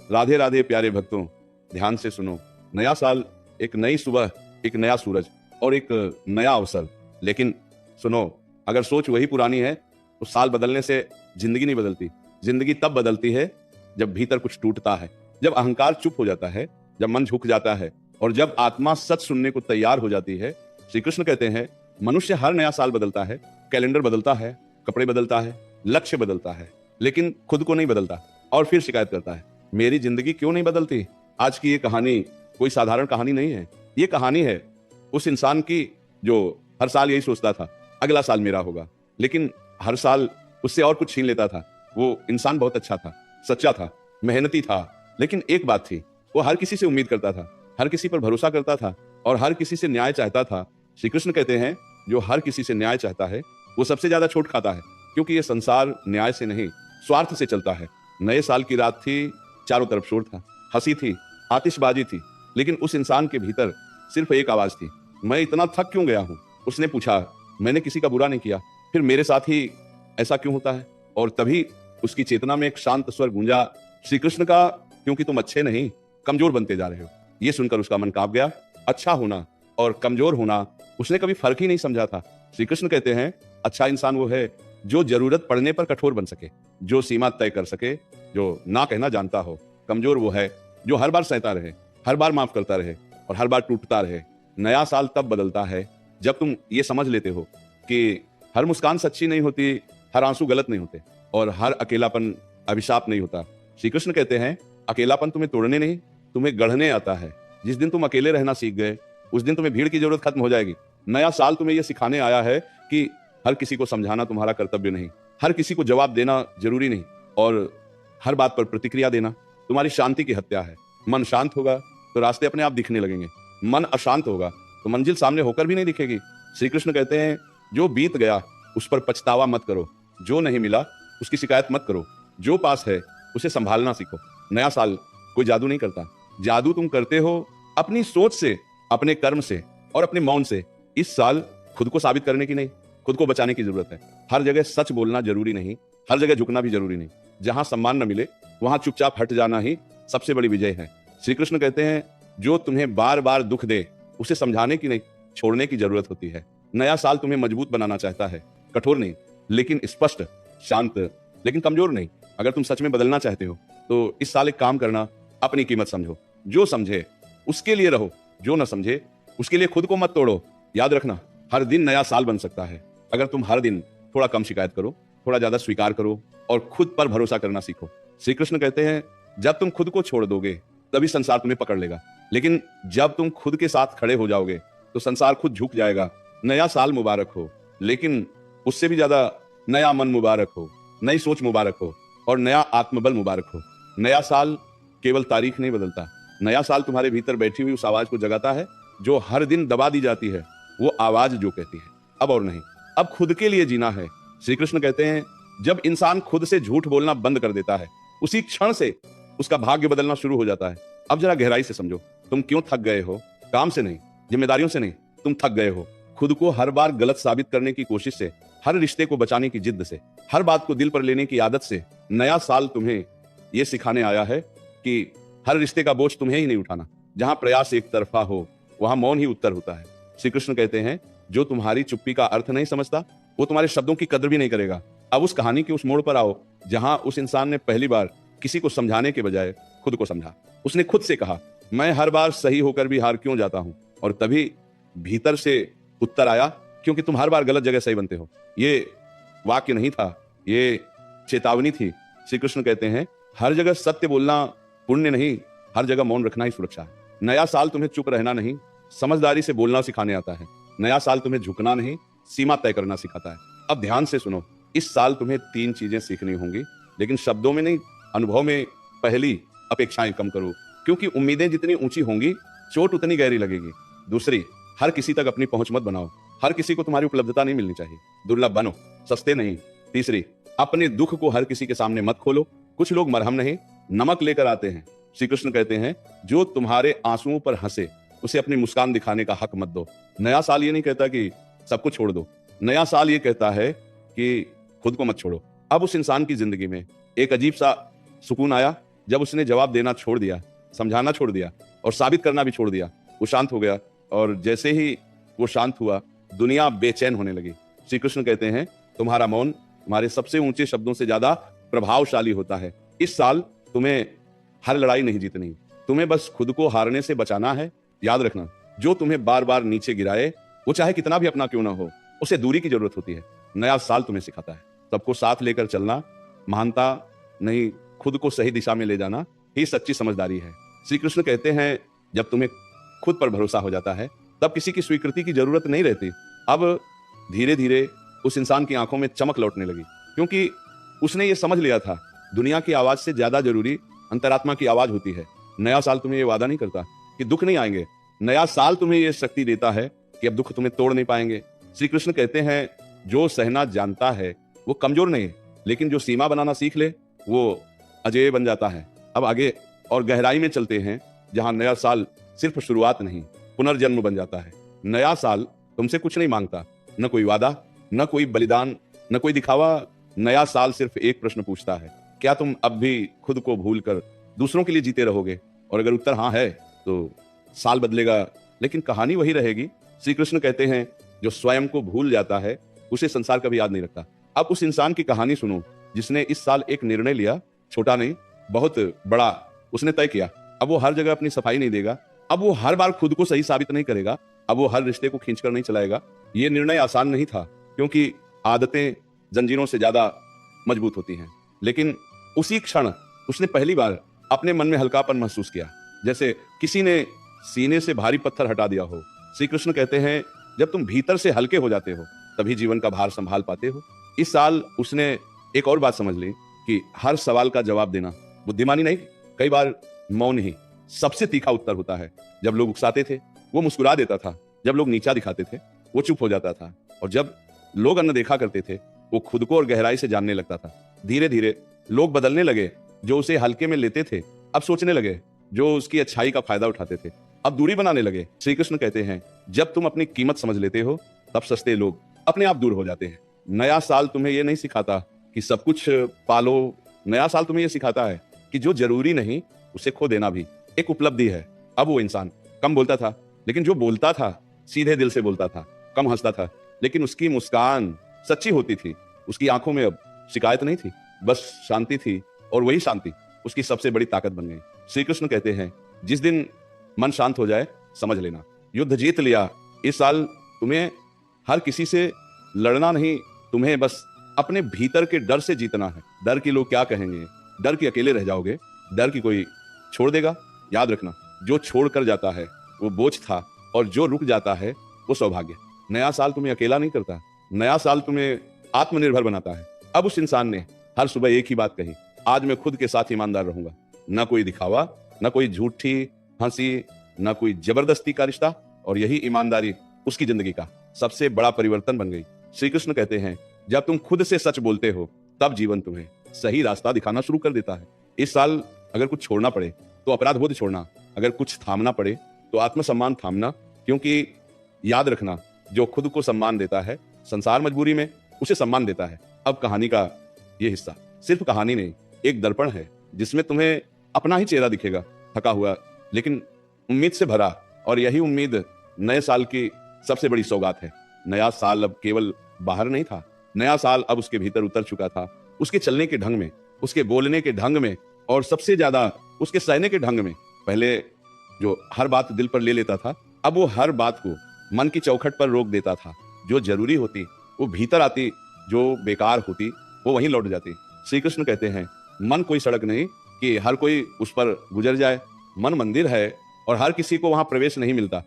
राधे राधे प्यारे भक्तों, ध्यान से सुनो। नया साल, एक नई सुबह, एक नया सूरज और एक नया अवसर। लेकिन सुनो, अगर सोच वही पुरानी है तो साल बदलने से जिंदगी नहीं बदलती। जिंदगी तब बदलती है जब भीतर कुछ टूटता है, जब अहंकार चुप हो जाता है, जब मन झुक जाता है और जब आत्मा सच सुनने को तैयार हो जाती है। श्री कृष्ण कहते हैं, मनुष्य हर नया साल बदलता है, कैलेंडर बदलता है, कपड़े बदलता है, लक्ष्य बदलता है, लेकिन खुद को नहीं बदलता और फिर शिकायत करता है, मेरी जिंदगी क्यों नहीं बदलती। आज की ये कहानी कोई साधारण कहानी नहीं है। ये कहानी है उस इंसान की जो हर साल यही सोचता था, अगला साल मेरा होगा, लेकिन हर साल उससे और कुछ छीन लेता था। वो इंसान बहुत अच्छा था, सच्चा था, मेहनती था, लेकिन एक बात थी, वो हर किसी से उम्मीद करता था, हर किसी पर भरोसा करता था और हर किसी से न्याय चाहता था। श्री कृष्ण कहते हैं, जो हर किसी से न्याय चाहता है वो सबसे ज्यादा चोट खाता है, क्योंकि ये संसार न्याय से नहीं स्वार्थ से चलता है। नए साल की रात थी, चारों तरफ शोर था, हंसी थी, आतिशबाजी थी, लेकिन उस इंसान के भीतर सिर्फ एक आवाज थी, मैं इतना थक क्यों गया हूं। उसने पूछा, मैंने किसी का बुरा नहीं किया, फिर मेरे साथ ही ऐसा क्यों होता है। और तभी उसकी चेतना में एक शांत स्वर गूंजा, श्री कृष्ण का, क्योंकि तुम अच्छे नहीं, कमजोर बनते जा रहे हो। ये सुनकर उसका मन कांप गया। अच्छा होना और कमजोर होना उसने कभी फर्क ही नहीं समझा था। श्री कृष्ण कहते हैं, अच्छा इंसान वो है जो जरूरत पड़ने पर कठोर बन सके, जो सीमा तय कर सके, जो ना कहना जानता हो। कमजोर वो है जो हर बार सहता रहे, हर बार माफ करता रहे और हर बार टूटता रहे। नया साल तब बदलता है जब तुम ये समझ लेते हो कि हर मुस्कान सच्ची नहीं होती, हर आंसू गलत नहीं होते और हर अकेलापन अभिशाप नहीं होता। श्री कृष्ण कहते हैं, अकेलापन तुम्हें तोड़ने नहीं, तुम्हें गढ़ने आता है। जिस दिन तुम अकेले रहना सीख गए, उस दिन तुम्हें भीड़ की जरूरत खत्म हो जाएगी। नया साल तुम्हें यह सिखाने आया है कि हर किसी को समझाना तुम्हारा कर्तव्य नहीं, हर किसी को जवाब देना जरूरी नहीं और हर बात पर प्रतिक्रिया देना तुम्हारी शांति की हत्या है। मन शांत होगा तो रास्ते अपने आप दिखने लगेंगे, मन अशांत होगा तो मंजिल सामने होकर भी नहीं दिखेगी। श्री कृष्ण कहते हैं, जो बीत गया उस पर पछतावा मत करो, जो नहीं मिला उसकी शिकायत मत करो, जो पास है उसे संभालना सीखो। नया साल कोई जादू नहीं करता, जादू तुम करते हो अपनी सोच से, अपने कर्म से और अपने मौन से। इस साल खुद को साबित करने की नहीं, खुद को बचाने की जरूरत है। हर जगह सच बोलना जरूरी नहीं, हर जगह झुकना भी जरूरी नहीं। जहां सम्मान न मिले वहां चुपचाप हट जाना ही सबसे बड़ी विजय है। श्री कृष्ण कहते हैं, जो तुम्हें बार बार दुख दे उसे समझाने की नहीं, छोड़ने की जरूरत होती है। नया साल तुम्हें मजबूत बनाना चाहता है, कठोर नहीं लेकिन स्पष्ट, शांत लेकिन कमजोर नहीं। अगर तुम सच में बदलना चाहते हो तो इस साल एक काम करना, अपनी कीमत समझो। जो समझे उसके लिए रहो, जो न समझे उसके लिए खुद को मत तोड़ो। याद रखना, हर दिन नया साल बन सकता है अगर तुम हर दिन थोड़ा कम शिकायत करो, थोड़ा ज्यादा स्वीकार करो और खुद पर भरोसा करना सीखो। श्री कृष्ण कहते हैं, जब तुम खुद को छोड़ दोगे तभी संसार तुम्हें पकड़ लेगा, लेकिन जब तुम खुद के साथ खड़े हो जाओगे तो संसार खुद झुक जाएगा। नया साल मुबारक हो, लेकिन उससे भी ज्यादा नया मन मुबारक हो, नई सोच मुबारक हो और नया आत्मबल मुबारक हो। नया साल केवल तारीख नहीं बदलता, नया साल तुम्हारे भीतर बैठी हुई उस आवाज को जगाता है जो हर दिन दबा दी जाती है। वो आवाज जो कहती है, अब और नहीं, अब खुद के लिए जीना है। श्री कृष्ण कहते हैं, जब इंसान खुद से झूठ बोलना बंद कर देता है, उसी क्षण से उसका भाग्य बदलना शुरू हो जाता है। अब जरा गहराई से समझो, तुम क्यों थक गए हो? काम से नहीं, जिम्मेदारियों से नहीं, तुम थक गए हो खुद को हर बार गलत साबित करने की कोशिश से, हर रिश्ते को बचाने की जिद्द से, हर बात को दिल पर लेने की आदत से। नया साल तुम्हें यह सिखाने आया है कि हर रिश्ते का बोझ तुम्हें ही नहीं उठाना। जहां प्रयास एक तरफा हो वहां मौन ही उत्तर होता है। श्री कृष्ण कहते हैं, जो तुम्हारी चुप्पी का अर्थ नहीं समझता वो तुम्हारे शब्दों की कदर भी नहीं करेगा। अब उस कहानी के उस मोड़ पर आओ जहां उस इंसान ने पहली बार किसी को समझाने के बजाय खुद को समझा। उसने खुद से कहा, मैं हर बार सही होकर भी हार क्यों जाता हूं? और तभी भीतर से उत्तर आया, क्योंकि तुम हर बार गलत जगह सही बनते हो। ये वाक्य नहीं था, ये चेतावनी थी। श्री कृष्ण कहते हैं, हर जगह सत्य बोलना पुण्य नहीं, हर जगह मौन रखना ही सुरक्षा है। नया साल तुम्हें चुप रहना नहीं, समझदारी से बोलना सिखाने आता है। नया साल तुम्हें झुकना नहीं, सीमा तय करना सिखाता है। अब ध्यान से सुनो, इस साल तुम्हें 3 चीजें सीखनी होंगी, लेकिन शब्दों में नहीं, अनुभव में। पहली, अपेक्षाएं कम करो, क्योंकि उम्मीदें जितनी ऊंची होंगी चोट उतनी गहरी लगेगी। दूसरी, हर किसी तक अपनी पहुंच मत बनाओ, हर किसी को तुम्हारी उपलब्धता नहीं मिलनी चाहिए, दुर्लभ बनो, सस्ते नहीं। तीसरी, अपने दुख को हर किसी के सामने मत खोलो, कुछ लोग मरहम नहीं नमक लेकर आते हैं। श्री कृष्ण कहते हैं, जो तुम्हारे आंसुओं पर हंसे उसे अपनी मुस्कान दिखाने का हक मत दो। नया साल ये नहीं कहता कि सब कुछ छोड़ दो, नया साल ये कहता है कि खुद को मत छोड़ो। अब उस इंसान की जिंदगी में एक अजीब सा सुकून आया, जब उसने जवाब देना छोड़ दिया, समझाना छोड़ दिया और साबित करना भी छोड़ दिया, वो शांत हो गया। और जैसे ही वो शांत हुआ, दुनिया बेचैन होने लगी। श्री कृष्ण कहते हैं, तुम्हारा मौन तुम्हारे सबसे ऊंचे शब्दों से ज्यादा प्रभावशाली होता है। इस साल तुम्हें हर लड़ाई नहीं जीतनी, तुम्हें बस खुद को हारने से बचाना है। याद रखना, जो तुम्हें बार बार नीचे गिराए, वो चाहे कितना भी अपना क्यों ना हो, उसे दूरी की जरूरत होती है। नया साल तुम्हें सिखाता है सबको साथ लेकर चलना, महानता नहीं, खुद को सही दिशा में ले जाना ही सच्ची समझदारी है। श्री कृष्ण कहते हैं, जब तुम्हें खुद पर भरोसा हो जाता है, तब किसी की स्वीकृति की जरूरत नहीं रहती। अब धीरे धीरे उस इंसान की आंखों में चमक लौटने लगी, क्योंकि उसने ये समझ लिया था, दुनिया की आवाज से ज्यादा जरूरी अंतरात्मा की आवाज होती है। नया साल तुम्हें ये वादा नहीं करता कि दुख नहीं आएंगे, नया साल तुम्हें ये शक्ति देता है कि अब दुख तुम्हें तोड़ नहीं पाएंगे। श्री कृष्ण कहते हैं, जो सहना जानता है वो कमजोर नहीं है, लेकिन जो सीमा बनाना सीख ले वो अजेय बन जाता है। अब आगे और गहराई में चलते हैं, जहां नया साल सिर्फ शुरुआत नहीं, पुनर्जन्म बन जाता है। नया साल तुमसे कुछ नहीं मांगता, न कोई वादा, न कोई बलिदान, न कोई दिखावा। नया साल सिर्फ एक प्रश्न पूछता है, क्या तुम अब भी खुद को भूलकर दूसरों के लिए जीते रहोगे? और अगर उत्तर हाँ है, तो साल बदलेगा, लेकिन कहानी वही रहेगी। श्री कृष्ण कहते हैं, जो स्वयं को भूल जाता है उसे संसार कभी याद नहीं रखता। अब उस इंसान की कहानी सुनो, जिसने इस साल एक निर्णय लिया, छोटा नहीं, बहुत बड़ा उसने तय किया। अब वो हर जगह अपनी सफाई नहीं देगा, अब वो हर बार खुद को सही साबित नहीं करेगा, अब वो हर रिश्ते को खींचकर नहीं चलाएगा। ये निर्णय आसान नहीं था, क्योंकि आदतें जंजीरों से ज्यादा मजबूत होती हैं। लेकिन उसी क्षण उसने पहली बार अपने मन में हल्कापन महसूस किया, जैसे किसी ने सीने से भारी पत्थर हटा दिया हो। श्री कृष्ण कहते हैं, जब तुम भीतर से हल्के हो जाते हो, तभी जीवन का भार संभाल पाते हो। इस साल उसने एक और बात समझ ली कि हर सवाल का जवाब देना बुद्धिमानी नहीं, कई बार मौन ही सबसे तीखा उत्तर होता है। जब लोग उकसाते थे, वो मुस्कुरा देता था। जब लोग नीचा दिखाते थे, वो चुप हो जाता था। और जब लोग अनदेखा करते थे, वो खुद को और गहराई से जानने लगता था। धीरे धीरे लोग बदलने लगे। जो उसे हल्के में लेते थे, अब सोचने लगे। जो उसकी अच्छाई का फायदा उठाते थे, अब दूरी बनाने लगे। श्री कृष्ण कहते हैं, जब तुम अपनी कीमत समझ लेते हो, तब सस्ते लोग अपने आप दूर हो जाते हैं। नया साल तुम्हें यह नहीं सिखाता कि सब कुछ पालो, नया साल तुम्हें यह सिखाता है कि जो जरूरी नहीं, उसे खो देना भी एक उपलब्धि है। अब वो इंसान कम बोलता था, लेकिन जो बोलता था सीधे दिल से बोलता था। कम हंसता था, लेकिन उसकी मुस्कान सच्ची होती थी। उसकी आंखों में अब शिकायत नहीं थी, बस शांति थी। और वही शांति उसकी सबसे बड़ी ताकत बन गई। श्री कृष्ण कहते हैं, जिस दिन मन शांत हो जाए, समझ लेना युद्ध जीत लिया। इस साल तुम्हें हर किसी से लड़ना नहीं, तुम्हें बस अपने भीतर के डर से जीतना है। डर की लोग क्या कहेंगे, डर की अकेले रह जाओगे, डर की कोई छोड़ देगा। याद रखना, जो छोड़ कर जाता है वो बोझ था, और जो रुक जाता है वो सौभाग्य। नया साल तुम्हें अकेला नहीं करता, नया साल तुम्हें आत्मनिर्भर बनाता है। अब उस इंसान ने हर सुबह एक ही बात कही, आज मैं खुद के साथ ईमानदार रहूंगा। न कोई दिखावा, न कोई झूठी हंसी, न कोई जबरदस्ती का रिश्ता। और यही ईमानदारी उसकी जिंदगी का सबसे बड़ा परिवर्तन बन गई। श्री कृष्ण कहते हैं, जब तुम खुद से सच बोलते हो, तब जीवन तुम्हें सही रास्ता दिखाना शुरू कर देता है। इस साल अगर कुछ छोड़ना पड़े तो अपराध बोध छोड़ना, अगर कुछ थामना पड़े तो आत्मसम्मान थामना। क्योंकि याद रखना, जो खुद को सम्मान देता है, संसार मजबूरी में उसे सम्मान देता है। अब कहानी का ये हिस्सा सिर्फ कहानी नहीं, एक दर्पण है, जिसमें तुम्हें अपना ही चेहरा दिखेगा, थका हुआ लेकिन उम्मीद से भरा। और यही उम्मीद नए साल की सबसे बड़ी सौगात है। नया साल अब केवल बाहर नहीं था, नया साल अब उसके भीतर उतर चुका था। उसके चलने के ढंग में, उसके बोलने के ढंग में, और सबसे ज्यादा उसके सहने के ढंग में। पहले जो हर बात दिल पर ले लेता था, अब वो हर बात को मन की चौखट पर रोक देता था। जो जरूरी होती वो भीतर आती, जो बेकार होती वो वहीं लौट जाती। श्री कृष्ण कहते हैं, मन कोई सड़क नहीं कि हर कोई उस पर गुजर जाए। मन मंदिर है, और हर किसी को वहां प्रवेश नहीं मिलता।